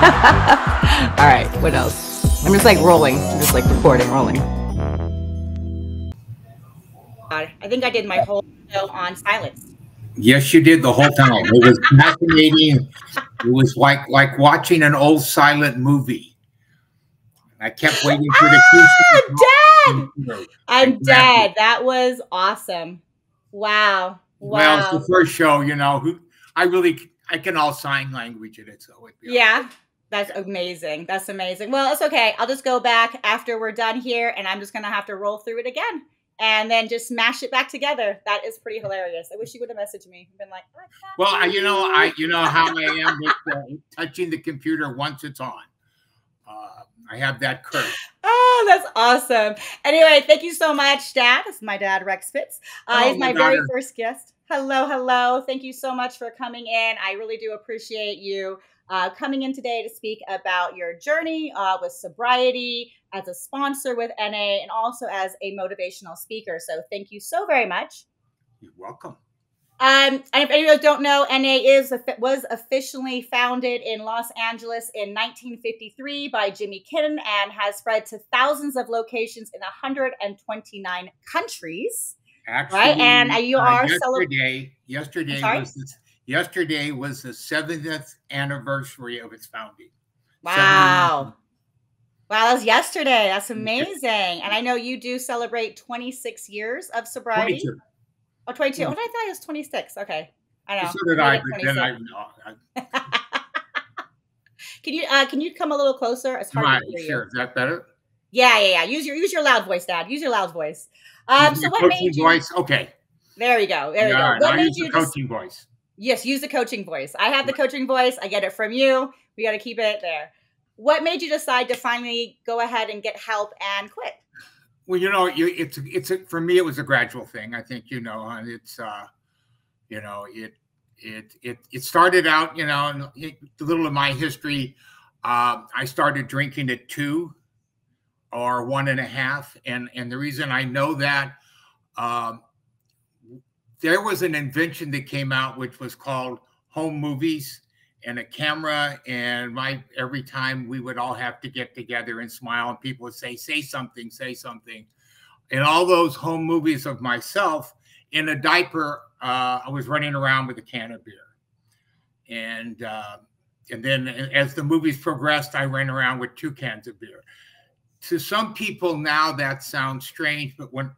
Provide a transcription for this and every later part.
All right, what else? I'm just like rolling. I'm just like recording, rolling. I think I did my whole show on silence. Yes, you did the whole time. It was fascinating. It was like watching an old silent movie. I kept waiting for the Ah, cue. I'm dead. That was awesome. Wow. Well, it's Wow. the first show, I can all sign language in it, so it'd be Yeah. That's amazing. That's amazing. Well, it's okay. I'll just go back after we're done here, and I'm just going to have to roll through it again and then just smash it back together. That is pretty hilarious. I wish you would have messaged me and been like, well, you know how I am with touching the computer once it's on. I have that curse. Oh, that's awesome. Anyway, thank you so much, Dad. This is my dad, Rex Pitts. He's my very first guest. Hello, hello. Thank you so much for coming in. I really do appreciate you coming in today to speak about your journey with sobriety, as a sponsor with NA, and also as a motivational speaker. So thank you so very much. You're welcome. And if any of you don't know, NA was officially founded in Los Angeles in 1953 by Jimmy Kitten and has spread to thousands of locations in 129 countries. Actually, right? And you are yesterday was the 70th anniversary of its founding. Wow. Wow, that was yesterday. That's amazing. And I know you do celebrate 26 years of sobriety. 22. Oh, 22. Oh, I thought it was 26. Okay. I know. So did I, but then I Can you come a little closer? It's hard to hear sure. you. Is that better? Yeah. Use your loud voice, Dad. Use your loud voice. So what made you voice? Okay. There we go. There we go. Right. What made you you coaching voice? Yes, use the coaching voice. I have the coaching voice. I get it from you. We got to keep it there. What made you decide to finally go ahead and get help and quit? Well, for me, it was a gradual thing. I think, and it's, it started out, and a little of my history. I started drinking at 2 or 1.5. And the reason I know that, there was an invention that came out, which was called home movies and a camera. And every time we would all have to get together and smile, and people would say something. And all those home movies of myself in a diaper, I was running around with a can of beer. And then as the movies progressed, I ran around with 2 cans of beer. To some people now that sounds strange, but when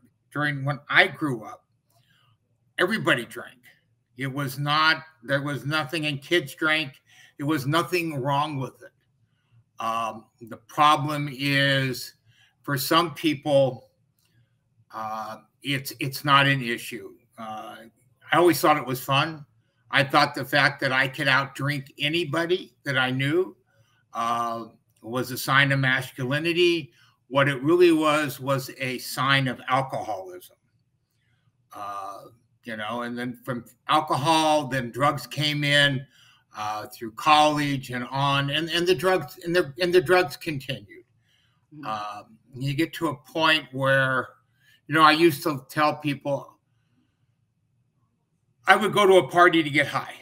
I grew up, everybody drank. There was nothing, and kids drank. There was nothing wrong with it. The problem is, for some people, it's not an issue. I always thought it was fun. I thought the fact that I could outdrink anybody that I knew was a sign of masculinity. What it really was a sign of alcoholism. And then from alcohol, then drugs came in through college and on, and the drugs continued. You get to a point where, I used to tell people I would go to a party to get high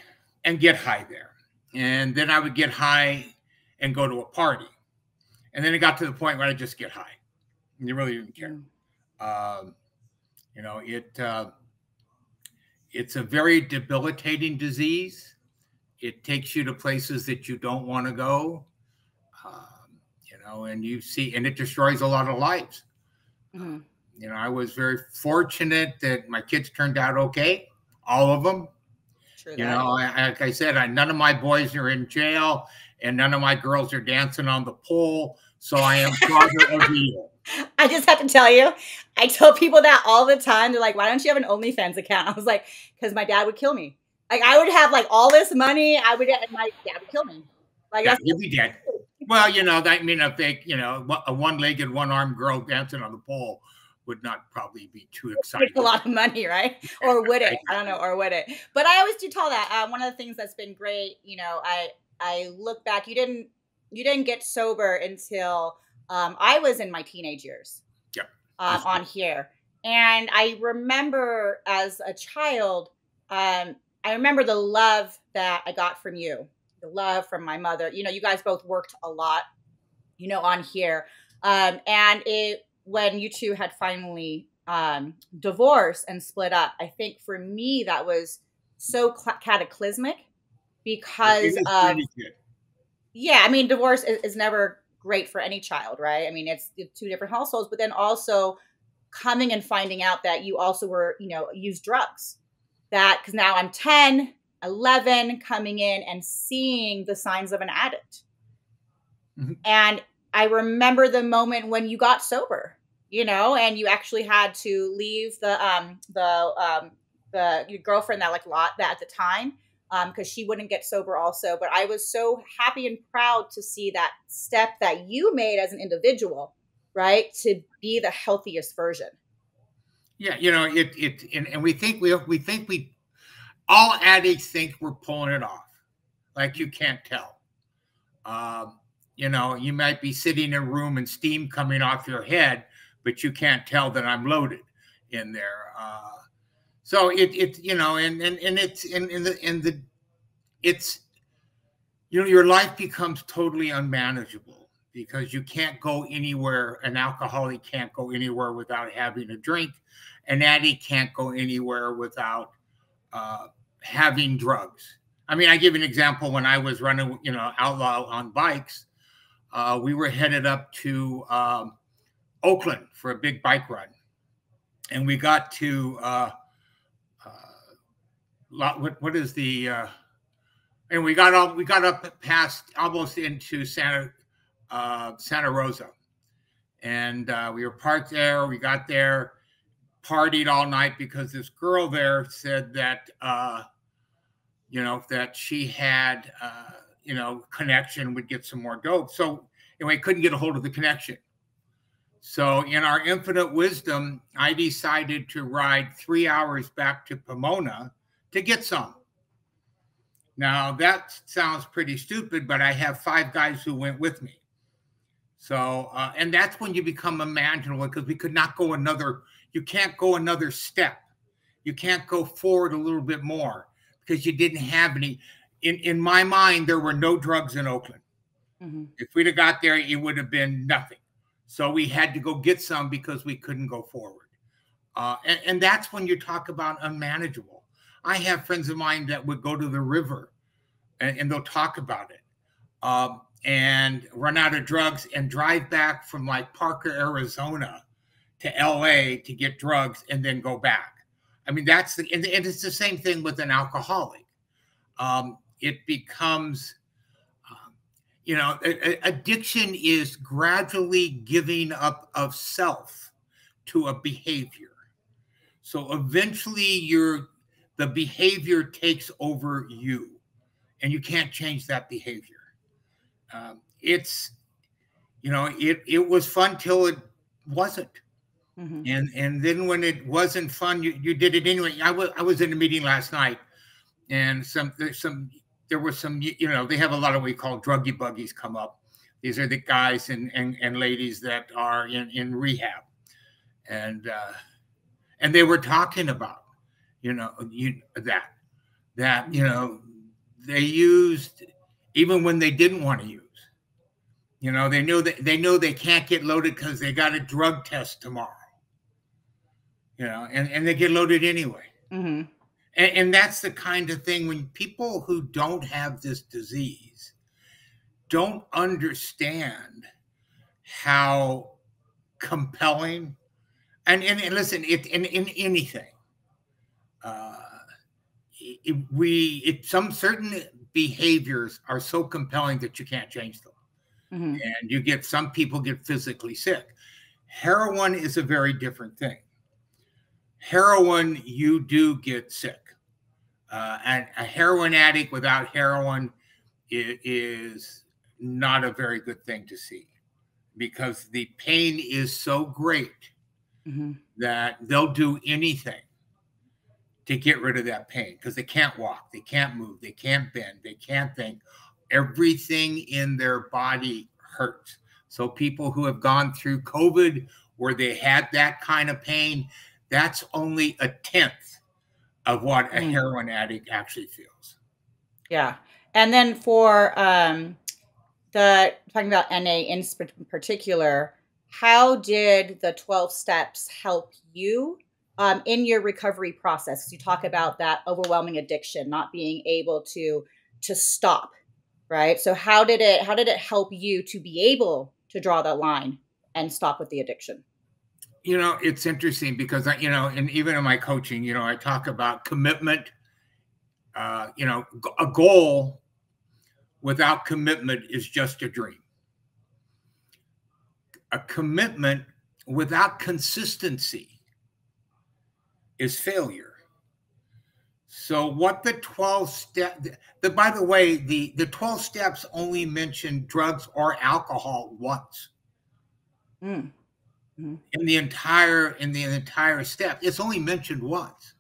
and get high there. And then I would get high and go to a party. And then it got to the point where I just get high. And you really didn't care. It's a very debilitating disease. It takes you to places that you don't want to go. And it destroys a lot of lives. I was very fortunate that my kids turned out okay. All of them. True like I said, none of my boys are in jail, and none of my girls are dancing on the pole. So I am father of the year. I just have to tell you, I tell people that all the time. They're like, why don't you have an OnlyFans account? I was like, because my dad would kill me. Like, I would have all this money. And my dad would kill me. You'd be dead. Well, if they, a one-legged, one-armed girl dancing on the pole would not probably be too exciting. It's a lot of money, right? Or would it? I don't know. Or would it? But I always do tell that. One of the things that's been great, I look back. You didn't get sober until I was in my teenage years. Yep. On here, and I remember as a child, I remember the love that I got from you. love from my mother. You know, you guys both worked a lot, you know, on here. And when you two had finally divorced and split up, I think for me that was so cataclysmic It because is of, really good. yeah, I mean, divorce is never great for any child, right? I mean, it's two different households, but then also coming and finding out that you also were, you know, used drugs. That because now I'm 10, 11, coming in and seeing the signs of an addict. Mm-hmm. And I remember the moment when you got sober, you know, and you actually had to leave your girlfriend that like lot that at the time because she wouldn't get sober also. But I was so happy and proud to see that step that you made as an individual, right, to be the healthiest version. Yeah, you know, and we think we all addicts think we're pulling it off, like you can't tell. You know, you might be sitting in a room and steam coming off your head, but you can't tell that I'm loaded in there. So you know, and it's it's, you know, your life becomes totally unmanageable because you can't go anywhere. An alcoholic can't go anywhere without having a drink. An addict can't go anywhere without having drugs. I mean, I give an example. When I was running, you know, outlaw on bikes, we were headed up to Oakland for a big bike run, and we got to what is the and we got up past almost into Santa Rosa, and we were parked there. We got there, partied all night because this girl there said that you know, that she had you know, connection, would get some more dope. So anyway, couldn't get a hold of the connection. So in our infinite wisdom, I decided to ride 3 hours back to Pomona to get some. Now that sounds pretty stupid, but I have 5 guys who went with me. So, and that's when you become imaginable, because we could not go another, you can't go another step. You can't go forward a little bit more because you didn't have any. In my mind, there were no drugs in Oakland. Mm-hmm. If we'd have got there, it would have been nothing. So we had to go get some because we couldn't go forward. And that's when you talk about unmanageable. I have friends of mine that would go to the river and they'll talk about it and run out of drugs and drive back from like Parker, Arizona to LA to get drugs and then go back. I mean, and it's the same thing with an alcoholic. It becomes, you know, addiction is gradually giving up of self to a behavior. So eventually the behavior takes over you and you can't change that behavior. It's, you know, it was fun till it wasn't. Mm-hmm. And then when it wasn't fun, you did it anyway. I was in a meeting last night, and there were some, you know, they have a lot of what we call druggy buggies come up. These are the guys and ladies that are in rehab, and they were talking about, you know, that you know, they used even when they didn't want to use. You know, they know they can't get loaded because they got a drug test tomorrow. You know, and they get loaded anyway. Mm-hmm. And that's the kind of thing when people who don't have this disease don't understand how compelling, and listen, in anything, some certain behaviors are so compelling that you can't change them. Mm-hmm. And some people get physically sick. Heroin is a very different thing. Heroin, you do get sick. And a heroin addict without heroin is not a very good thing to see, because the pain is so great mm-hmm. that they'll do anything to get rid of that pain, because they can't walk, they can't move, they can't bend, they can't think. Everything in their body hurts. So people who have gone through COVID where they had that kind of pain, that's only a tenth of what a heroin addict actually feels. Yeah. And then for the talking about NA in particular, how did the 12 steps help you in your recovery process? You talk about that overwhelming addiction, not being able to stop, right? So how did it help you to be able to draw that line and stop with the addiction? You know, it's interesting because I, you know, and even in my coaching, you know, I talk about commitment. You know, a goal without commitment is just a dream. A commitment without consistency is failure. So what the 12 steps, by the way, the 12 steps only mention drugs or alcohol once. Mm. Mm-hmm. In the entire step. It's only mentioned once.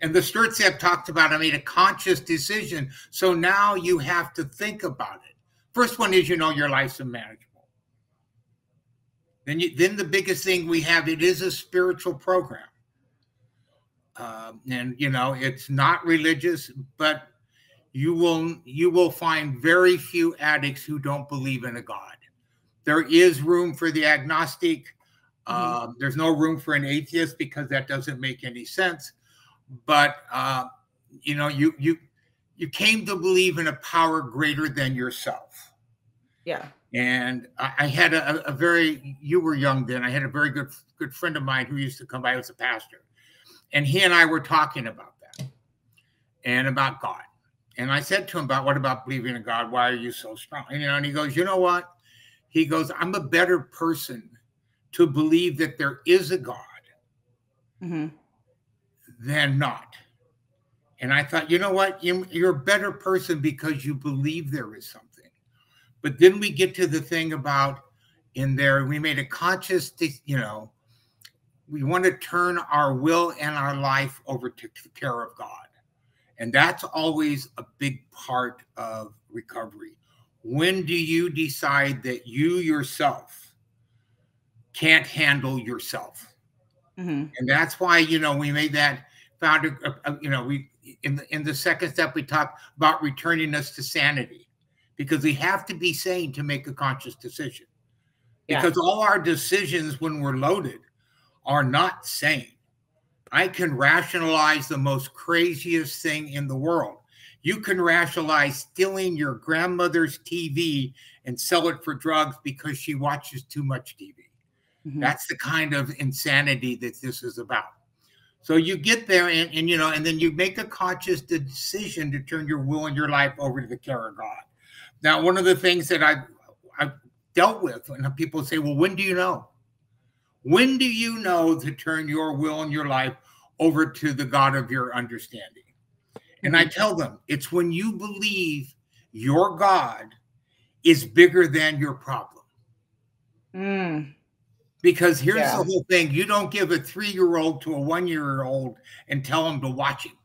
And the third step talks about I made a conscious decision. So now you have to think about it. First one is, you know, your life's unmanageable. Then the biggest thing we have, it is a spiritual program. And you know, it's not religious, but you will find very few addicts who don't believe in a God. There is room for the agnostic. There's no room for an atheist because that doesn't make any sense. But you know, you came to believe in a power greater than yourself. Yeah. And I had a very, you were young then. I had a very good friend of mine who used to come by. He was a pastor, and he and I were talking about that and about God. And I said to him about, what about believing in God? Why are you so strong? And, you know, and he goes, you know what? He goes, I'm a better person to believe that there is a God than not. And I thought, you know what? You're a better person because you believe there is something. But then we get to the thing about in there, we made a conscious, you know, we want to turn our will and our life over to the care of God. And that's always a big part of recovery. When do you decide that you yourself can't handle yourself? And that's why, you know, we made that, found, you know, we, in the second step, we talked about returning us to sanity, because we have to be sane to make a conscious decision. Because all our decisions when we're loaded are not sane. I can rationalize the most craziest thing in the world. You can rationalize stealing your grandmother's TV and sell it for drugs because she watches too much TV. That's the kind of insanity that this is about. So you get there and you know, and then you make a conscious decision to turn your will and your life over to the care of God. Now, one of the things that I've dealt with when people say, well, when do you know? When do you know to turn your will and your life over to the God of your understanding? And I tell them, it's when you believe your God is bigger than your problem. Because here's the whole thing. You don't give a 3-year-old to a 1-year-old and tell them to watch him.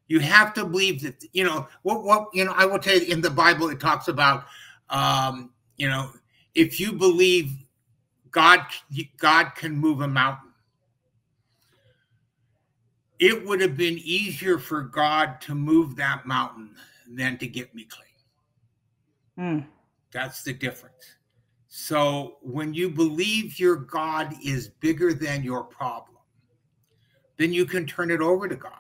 You have to believe that, you know, what, you know, I will tell you in the Bible, it talks about, you know, if you believe God can move a mountain, it would have been easier for God to move that mountain than to get me clean. That's the difference. So when you believe your God is bigger than your problem, then you can turn it over to God.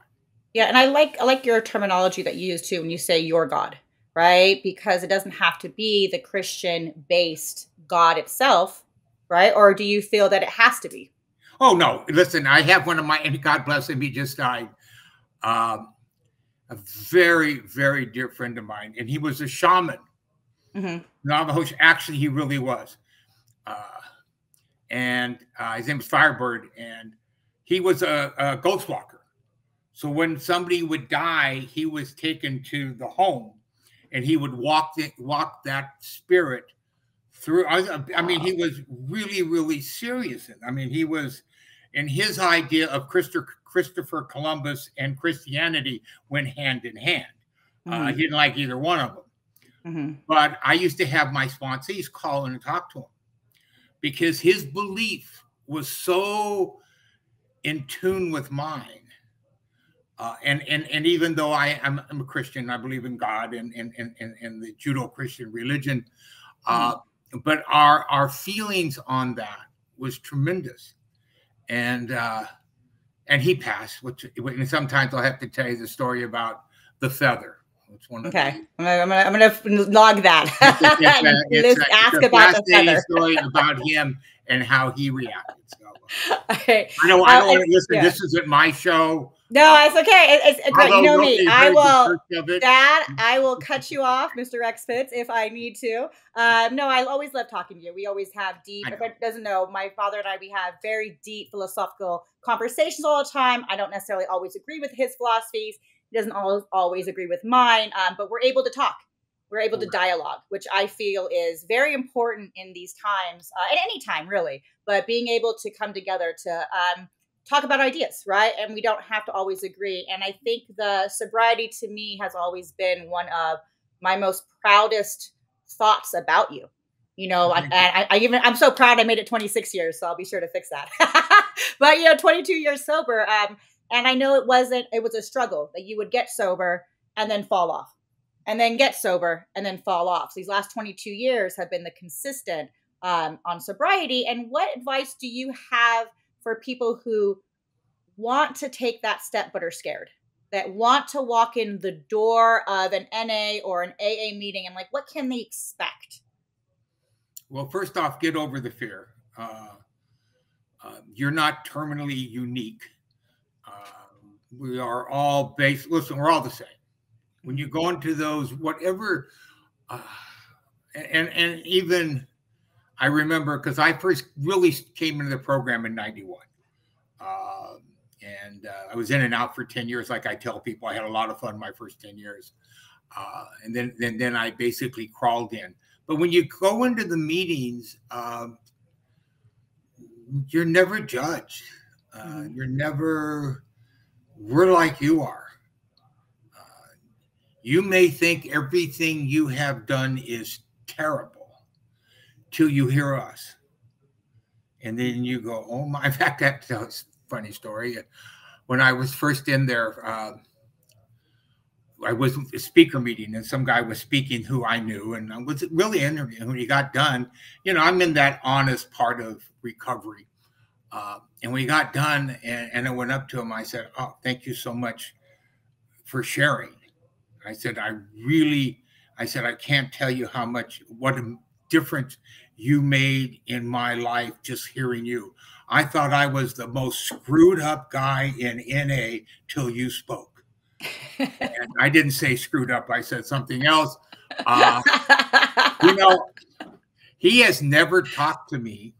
Yeah, and I like your terminology that you use too when you say your God, right? Because it doesn't have to be the Christian-based God itself, right? Or do you feel that it has to be? Oh, no. Listen, I have one of my, and God bless him, he just died. A very, very dear friend of mine. And he was a shaman. Navajo, actually, he really was. And his name was Firebird. And he was a ghost walker. So when somebody would die, he was taken to the home. And he would walk that spirit through. I mean, he was really, really serious. I mean, he was, and his idea of Christopher Columbus and Christianity went hand in hand. He didn't like either one of them. But I used to have my sponsees call in and talk to him because his belief was so in tune with mine And even though I'm a Christian, I believe in God and the Judeo-Christian religion, but our feelings on that was tremendous. And he passed, and sometimes I'll have to tell you the story about the feather. It's one of I'm gonna log that. Let's ask about the feather. Story about him and how he reacted. So, okay. I don't want to listen. Yeah. This isn't my show. No, it's okay. It's you know me. I will, Dad. I will cut you off, Mr. Rex Pitts, if I need to. No, I always love talking to you. We always have deep. If it doesn't know, my father and I, we have very deep philosophical conversations all the time. I don't necessarily always agree with his philosophies. He doesn't always agree with mine, but we're able to talk. We're able to dialogue, which I feel is very important in these times, at any time, really. But being able to come together to talk about ideas, right? And we don't have to always agree. And I think the sobriety to me has always been one of my most proudest thoughts about you. You know, I'm so proud I made it 26 years, so I'll be sure to fix that. But, 22 years sober. And I know it was a struggle that you would get sober and then fall off and then get sober and then fall off. So these last 22 years have been the consistent on sobriety. And what advice do you have for people who want to take that step but are scared, that want to walk in the door of an NA or an AA meeting and what can they expect? Well, first off, get over the fear. You're not terminally unique. We are all listen, we're all the same. When you go into those, whatever, and even I remember, because I first really came into the program in 91. And I was in and out for 10 years. Like I tell people, I had a lot of fun my first 10 years. And then I basically crawled in. But when you go into the meetings, you're never judged. We're like you are. You may think everything you have done is terrible till you hear us. And then you go, oh my, in fact, that's a funny story. When I was first in there, I was at a speaker meeting and some guy was speaking who I knew and I was really interviewing. When he got done, I'm in that honest part of recovery. And when he got done and I went up to him, I said, oh, thank you so much for sharing. I said, I can't tell you what a difference you made in my life just hearing you. I thought I was the most screwed up guy in NA till you spoke. And I didn't say screwed up. I said something else. He has never talked to me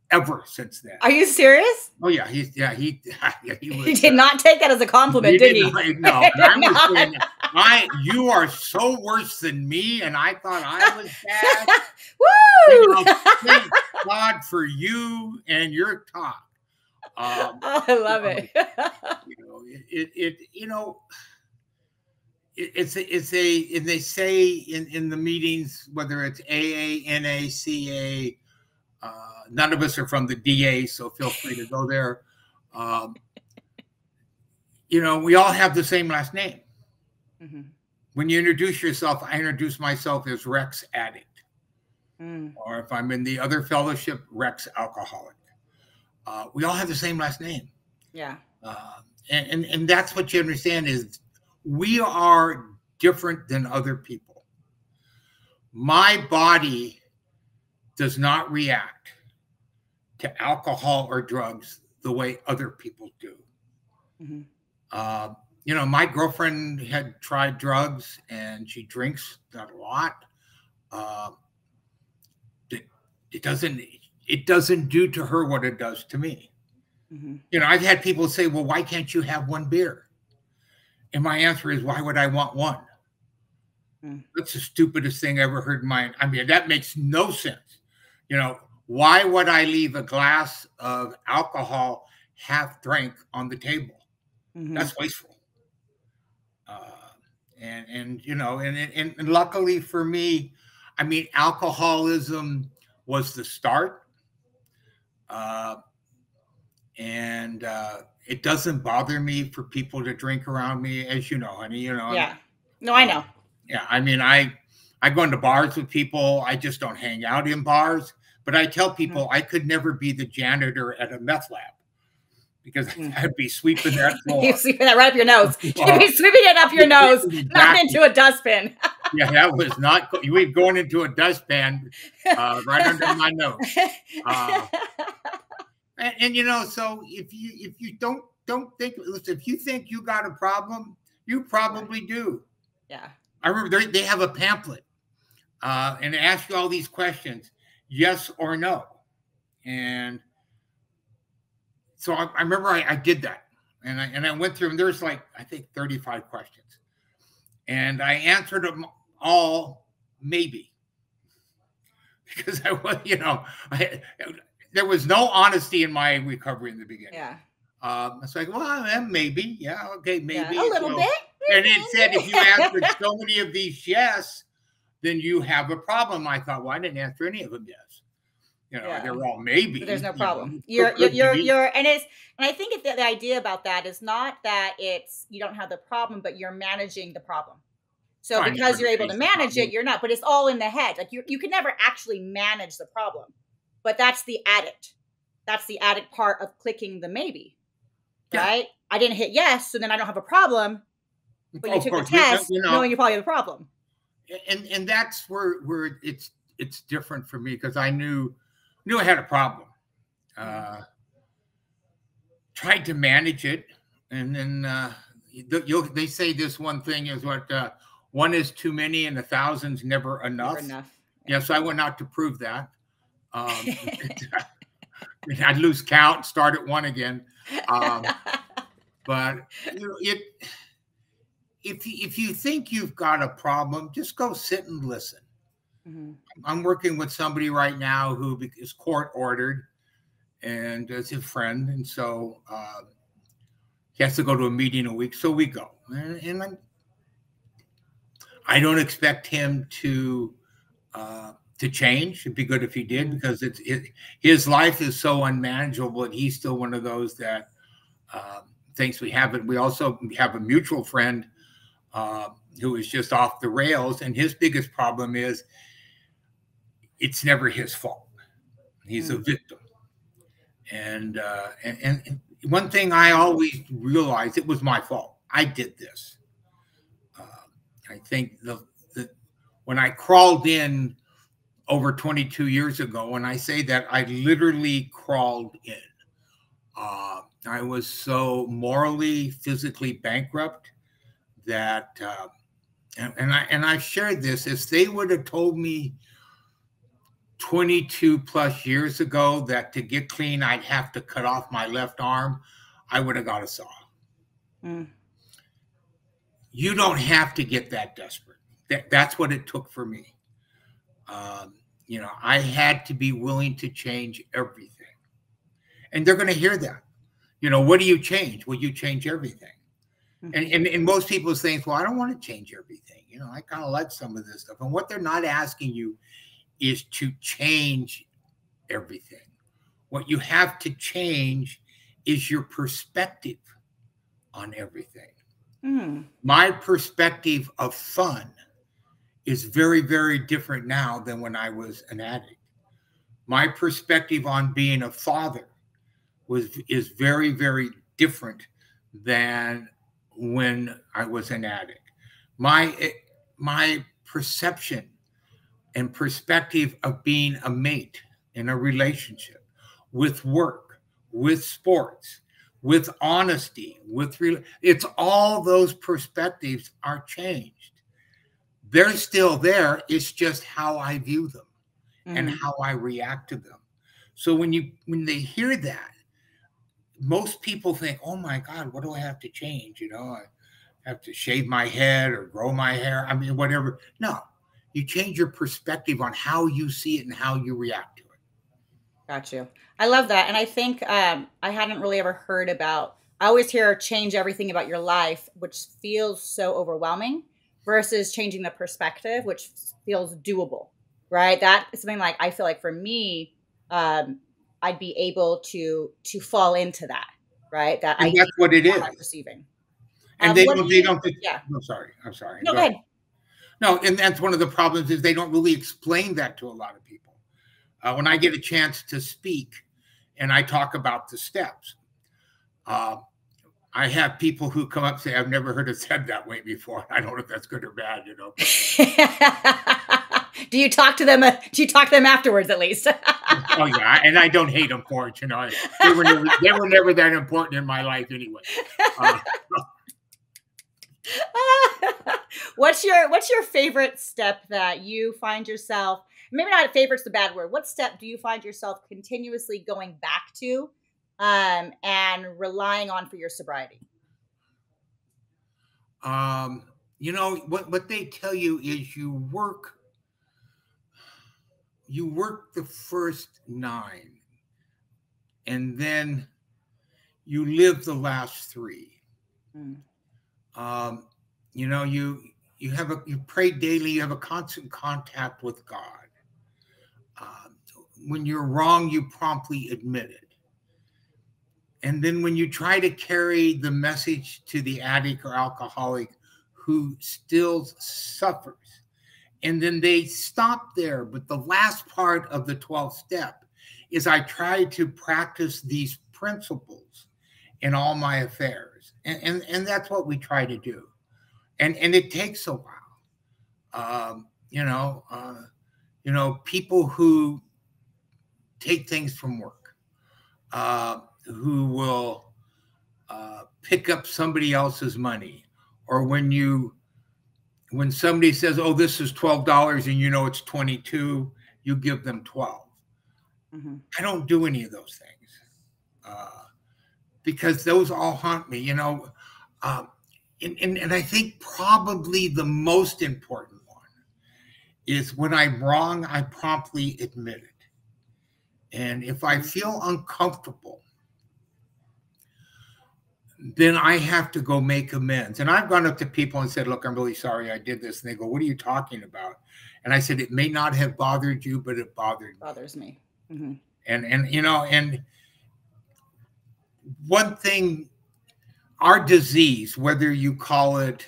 ever since then. Are you serious? Oh yeah, he did not take that as a compliment, did he? No, and I was saying, you are so worse than me, and I thought I was bad. Woo! Thank God for you and your talk. I love it. And they say in the meetings, whether it's AA, NA, CA. None of us are from the DA, so feel free to go there. We all have the same last name. Mm-hmm. When you introduce yourself, I introduce myself as Rex Addict. Or if I'm in the other fellowship, Rex Alcoholic. We all have the same last name. Yeah. And that's what you understand is we are different than other people. My body does not react to alcohol or drugs the way other people do. Mm-hmm. My girlfriend had tried drugs and she drinks that a lot. It doesn't do to her what it does to me. Mm-hmm. I've had people say, well, why can't you have one beer? And my answer is, why would I want one? That's the stupidest thing I ever heard in my, that makes no sense. Why would I leave a glass of alcohol half drank on the table? Mm-hmm. That's wasteful. And luckily for me, alcoholism was the start. And it doesn't bother me for people to drink around me, as you know, honey. You know. Yeah. No, I know. Yeah, I mean, I go into bars with people. I just don't hang out in bars. But I tell people I could never be the janitor at a meth lab because I'd be sweeping that floor. You're sweeping that right up your nose. You'd be sweeping it up your nose, not into a dustbin. Yeah, that was not. You were going into a dustpan right under my nose. And you know, so if you don't think, listen, if you think you got a problem, you probably do. Yeah. I remember they have a pamphlet and they ask you all these questions, yes or no. And so I remember I did that, and I went through them. There's like, I think 35 questions, and I answered them all maybe, because I was, you know, there was no honesty in my recovery in the beginning. Yeah. It's like, well, maybe, yeah, okay, maybe a little bit. And it said if you answered so many of these yes, then you have a problem. I thought, well, I didn't answer any of them yes. You know, they're all maybe. But there's no problem. You're, and I think the idea about that is not that it's you don't have the problem, but you're managing the problem. So because you're able to manage it, you're not. But it's all in the head. Like you can never actually manage the problem. But that's the addict. That's the addict part of clicking the maybe. Right? I didn't hit yes, so then I don't have a problem. But you took the test knowing you probably have a problem. And that's where it's different for me, because I knew I had a problem. Tried to manage it, and then they say this one thing is what one is too many and 1,000's never enough. Never enough. Yeah, so I went out to prove that. I'd lose count, start at one again. But you know, if you think you've got a problem, just go sit and listen. I'm working with somebody right now who is court ordered and is a friend. And so he has to go to a meeting a week. So we go. And I don't expect him to change. It'd be good if he did, because his life is so unmanageable, and he's still one of those that thinks we have it. We also have a mutual friend who is just off the rails. And his biggest problem is it's never his fault. He's a victim. And one thing I always realized, it was my fault. I did this. I think when I crawled in over 22 years ago, and I say that, I literally crawled in. I was so morally, physically bankrupt that, and I shared this, if they would have told me 22 plus years ago that to get clean, I'd have to cut off my left arm, I would have got a saw. You don't have to get that desperate. That's what it took for me. You know, I had to be willing to change everything. And they're going to hear that. You know, what do you change? Well, you change everything. And most people think, well, I don't want to change everything. You know, I kind of like some of this stuff. And what they're not asking you is to change everything. What you have to change is your perspective on everything. My perspective of fun is very, very different now than when I was an addict. My perspective on being a father is very, very different than when I was an addict. My perception and perspective of being a mate in a relationship, with work, with sports, with honesty, it's all those perspectives are changed. They're still there. It's just how I view them and how I react to them. So when they hear that, most people think, oh my God, what do I have to change? You know, I have to shave my head or grow my hair. I mean, whatever. No, you change your perspective on how you see it and how you react to it. Got you. I love that. And I think I hadn't really ever heard about, I always hear change everything about your life, which feels so overwhelming, versus changing the perspective, which feels doable, right? That is something like, I feel like for me, I'd be able to fall into that, right? That And I that's what it am is. not receiving. And they don't, yeah. I'm sorry. No, go ahead. No, and that's one of the problems is they don't really explain that to a lot of people. When I get a chance to speak and I talk about the steps, I have people who come up and say, I've never heard it said that way before. I don't know if that's good or bad, you know. Do you talk to them? Do you talk to them afterwards at least? Oh yeah, and I don't hate them for it, you know. They were never that important in my life anyway. What's your favorite step that you find yourself, maybe not favorite's the bad word, what step do you find yourself continuously going back to and relying on for your sobriety? You know, what they tell you is you work the first 9 and then you live the last 3. You know, you pray daily, you have a constant contact with God. When you're wrong, you promptly admit it. And then when you try to carry the message to the addict or alcoholic who still suffers, and then they stop there. But the last part of the 12th step is I try to practice these principles in all my affairs. And that's what we try to do. And it takes a while. You know, people who take things from work, who will pick up somebody else's money, or when somebody says, "Oh, this is $12," and you know it's 22, you give them 12. I don't do any of those things because those all haunt me, you know. And I think probably the most important one is when I'm wrong, I promptly admit it. And if I feel uncomfortable, then I have to go make amends. And I've gone up to people and said, look, I'm really sorry I did this. And they go, what are you talking about? And I said, it may not have bothered you, but it bothers me. And you know, and one thing, our disease, whether you call it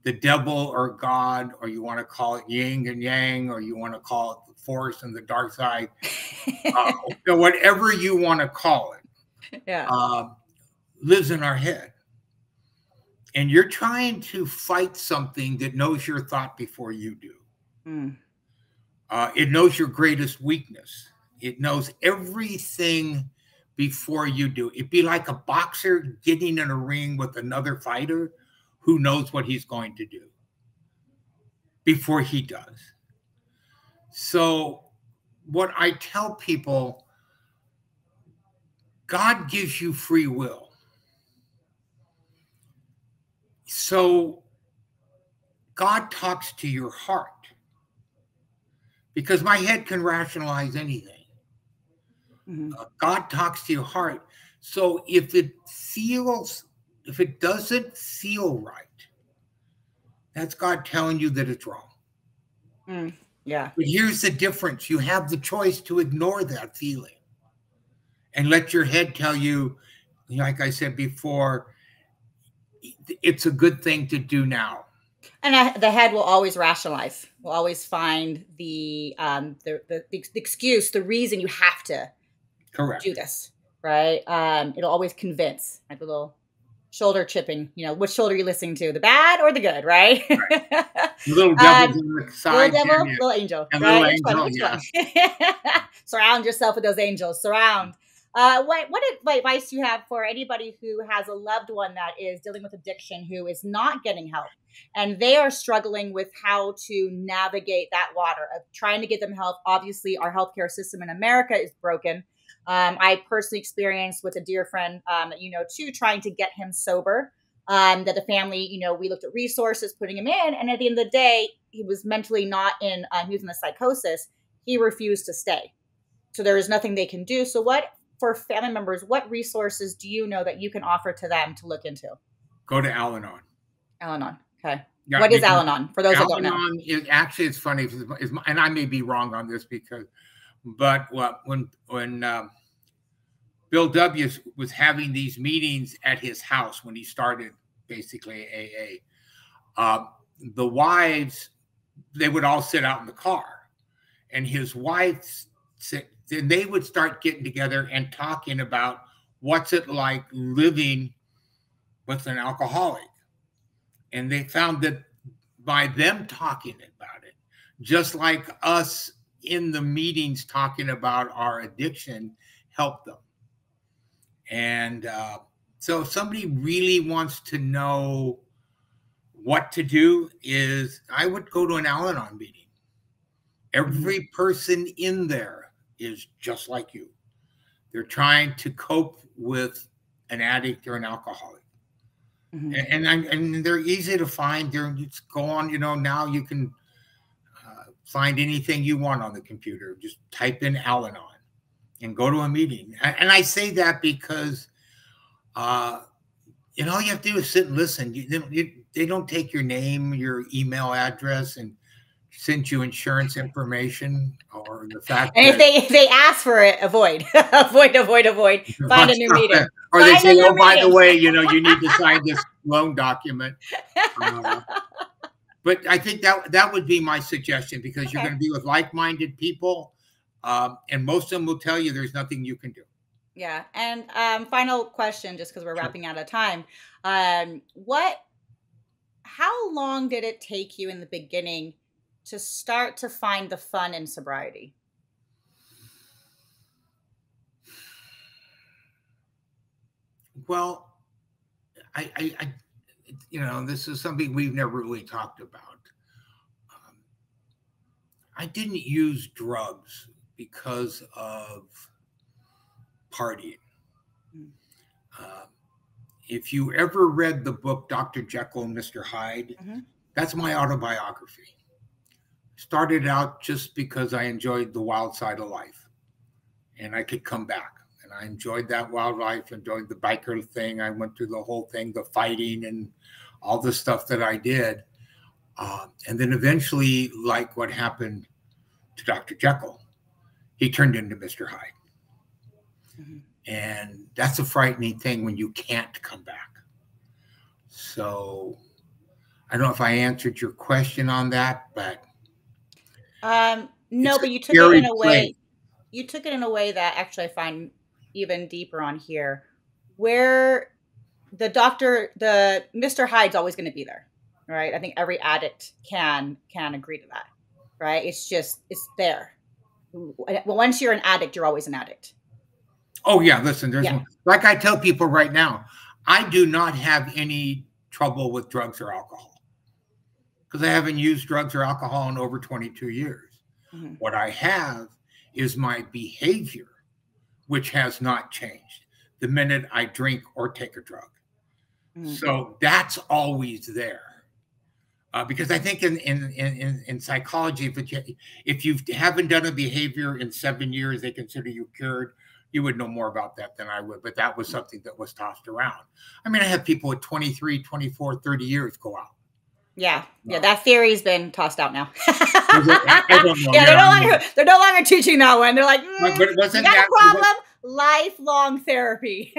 the devil or God, or you want to call it yin and yang, or you want to call it the force and the dark side, so whatever you want to call it, lives in our head. And you're trying to fight something that knows your thought before you do. It knows your greatest weakness. It knows everything before you do. It'd be like a boxer getting in a ring with another fighter who knows what he's going to do before he does. So what I tell people, God gives you free will. So God talks to your heart, because my head can rationalize anything. God talks to your heart. So if it doesn't feel right, that's God telling you that it's wrong. Yeah. But here's the difference. You have the choice to ignore that feeling and let your head tell you, like I said before, it's a good thing to do now. And the head will always rationalize. Will always find the excuse, the reason you have to do this, right? It'll always convince, like a little shoulder chipping. You know, which shoulder are you listening to, the bad or the good, right? Little devil's on the side, little devil, little angel, and right? little angel, Which one? Surround yourself with those angels. Surround. What advice do you have for anybody who has a loved one that is dealing with addiction, who is not getting help, and they are struggling with how to navigate that water of trying to get them help? Obviously, our healthcare system in America is broken. I personally experienced with a dear friend that you know too, trying to get him sober. That the family, you know, we looked at resources, putting him in, and at the end of the day, he was mentally not in. He was in a psychosis. He refused to stay, so there is nothing they can do. So what? For family members, what resources do you know that you can offer to them to look into? Go to Al-Anon. Al-Anon. Okay. Yeah, what is Al-Anon? For those that don't know. Al-Anon is actually, it's funny, and I may be wrong on this, but when Bill W. was having these meetings at his house when he started basically AA. The wives, they would all sit out in the car, and his wife then they would start getting together and talking about what's it like living with an alcoholic. And they found that by them talking about it, just like us in the meetings talking about our addiction, helped them. And so if somebody really wants to know what to do, is I would go to an Al-Anon meeting. Every person in there is just like you. They're trying to cope with an addict or an alcoholic. And they're easy to find. Just go on, now you can find anything you want on the computer. Just type in Al-Anon and go to a meeting. And I say that because, all you have to do is sit and listen. They don't take your name, your email address, and send you insurance information, or the fact and that if they ask for it, avoid. avoid. Find a new meeting. Or they say, oh, by the way, you need to sign this loan document. But I think that would be my suggestion, because you're going to be with like-minded people, and most of them will tell you there's nothing you can do. Yeah. And final question, just because we're wrapping out of time. How long did it take you in the beginning to start to find the fun in sobriety? Well, I this is something we've never really talked about. I didn't use drugs because of partying. If you ever read the book Dr. Jekyll and Mr. Hyde, that's my autobiography. Started out just because I enjoyed the wild side of life, and I could come back. And I enjoyed that wild life, enjoyed the biker thing. I went through the whole thing, the fighting and all the stuff that I did. And then eventually, like what happened to Dr. Jekyll, he turned into Mr. Hyde. And that's a frightening thing when you can't come back. So I don't know if I answered your question on that, but no, but you took it in a way. You took it in a way that actually I find even deeper on here, where the Mr. Hyde's always going to be there, right? I think every addict can agree to that, right? It's there. Well, once you're an addict, you're always an addict. Oh yeah, listen, like I tell people right now, I do not have any trouble with drugs or alcohol, because I haven't used drugs or alcohol in over 22 years. What I have is my behavior, which has not changed the minute I drink or take a drug. So that's always there. Because I think in psychology, if you haven't done a behavior in 7 years, they consider you cured. You would know more about that than I would, but that was something that was tossed around. I mean, I have people at 23, 24, 30 years go out. Yeah. That theory's been tossed out now. I they're no longer teaching that one. They're like, but wasn't you got a problem? Lifelong therapy.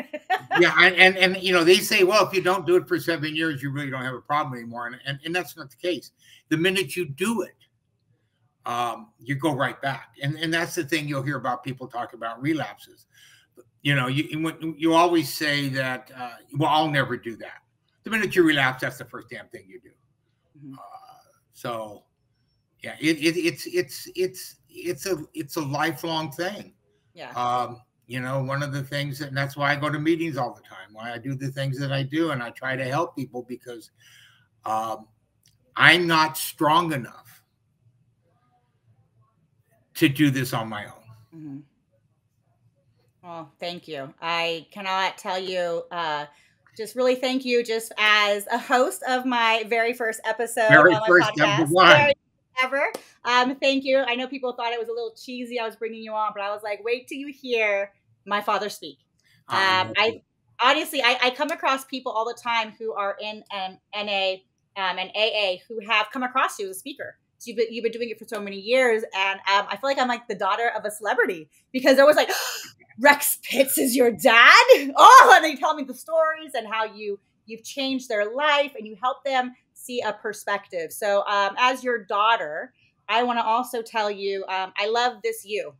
Yeah, and they say, well, if you don't do it for 7 years, you really don't have a problem anymore, and that's not the case. The minute you do it, you go right back, and that's the thing you'll hear about people talk about relapses. You always say that, well, I'll never do that. The minute you relapse, that's the first damn thing you do. So yeah, it's a lifelong thing. Yeah. One of the things and that's why I go to meetings all the time, why I do the things that I do, and I try to help people, because I'm not strong enough to do this on my own. Well, thank you. I cannot tell you, just really thank you, just as a host of my very first episode on my podcast. Ever. Thank you. I know people thought it was a little cheesy. I was bringing you on, but I was like, wait till you hear my father speak. I come across people all the time who are in NA and AA who have come across you as a speaker. So you've been doing it for so many years, and I feel like I'm like the daughter of a celebrity, because they're always like, Rex Pitts is your dad. Oh, and they tell me the stories and how you've changed their life and you help them see a perspective. So as your daughter, I want to also tell you, I love this you.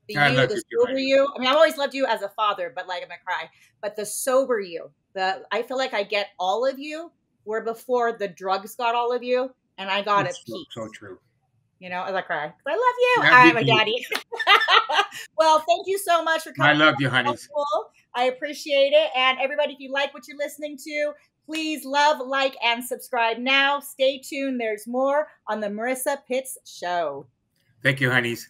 The sober you. I mean, I've always loved you as a father, but like I'm gonna cry. But the sober you, I feel like I get all of you where before the drugs got all of you, and I got a piece. So true. You know, as I cry, I love you. Yeah, all right, my daddy. Well, thank you so much for coming. I love you, honey. I appreciate it. And everybody, if you like what you're listening to, please love, like, and subscribe now. Stay tuned. There's more on the Marissa Pitts Show. Thank you, honeys.